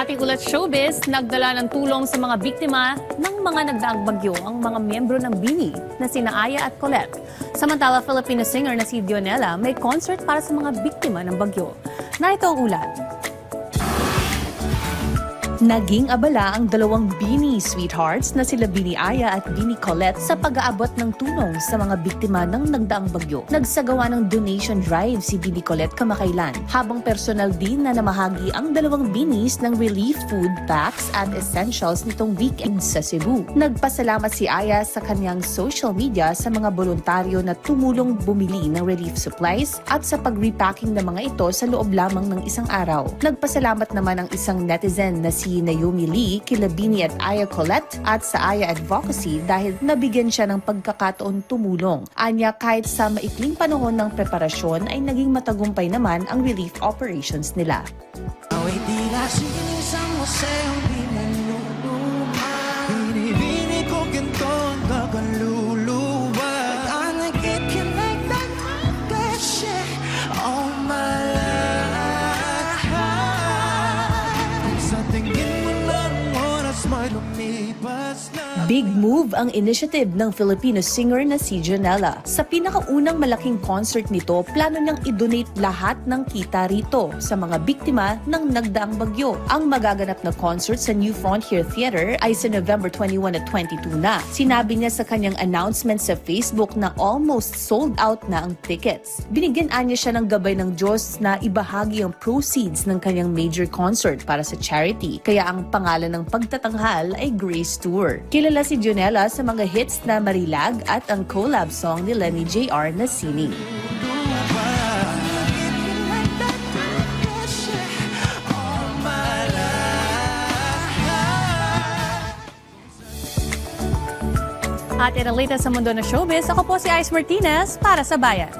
Sa ating ulat showbiz, nagdala ng tulong sa mga biktima ng mga nagdaang bagyo ang mga miyembro ng BINI na sina Aya at Colette. Samantala, Filipino singer na si Dionela may concert para sa mga biktima ng bagyo. Narito ang ulat. Naging abala ang dalawang BINI sweethearts na sila BINI Aya at BINI Colette sa pag-aabot ng tulong sa mga biktima ng nagdaang bagyo. Nagsagawa ng donation drive si BINI Colette kamakailan, habang personal din na namahagi ang dalawang BINIs ng relief food packs at essentials nitong weekend sa Cebu. Nagpasalamat si Aya sa kanyang social media sa mga voluntaryo na tumulong bumili ng relief supplies at sa pag-repacking ng mga ito sa loob lamang ng isang araw. Nagpasalamat naman ang isang netizen na si Naomi Lee kila BINI at Aya Colette at sa Aya Advocacy dahil nabigyan siya ng pagkakataon tumulong. Anya, kahit sa maikling panahon ng preparasyon ay naging matagumpay naman ang relief operations nila. Away tila sinisang museo di naluluma. Binibini ko ganito ang kakaluluwa. I wanna get you like that shit all my life. Sa tingin mo lang oras may lumipas na. Big move ang initiative ng Filipino singer na si Dionela. Sa pinakaunang malaking concert nito, plano niyang i-donate lahat ng kita rito sa mga biktima ng nagdaang bagyo. Ang magaganap na concert sa New Frontier Theater ay sa November 21 at 22 na. Sinabi niya sa kanyang announcement sa Facebook na almost sold out na ang tickets. Binigyan niya siya ng gabay ng Diyos na ibahagi ang proceeds ng kanyang major concert para sa charity. Kaya ang pangalan ng pagtatanghal ay Grace Tour. Kilala si Dionela sa mga hits na Marilag at ang collab song ni Lenny JR na Sini. At in ang latest sa mundo ng showbiz, ako po si Ice Martinez para sa Bayan.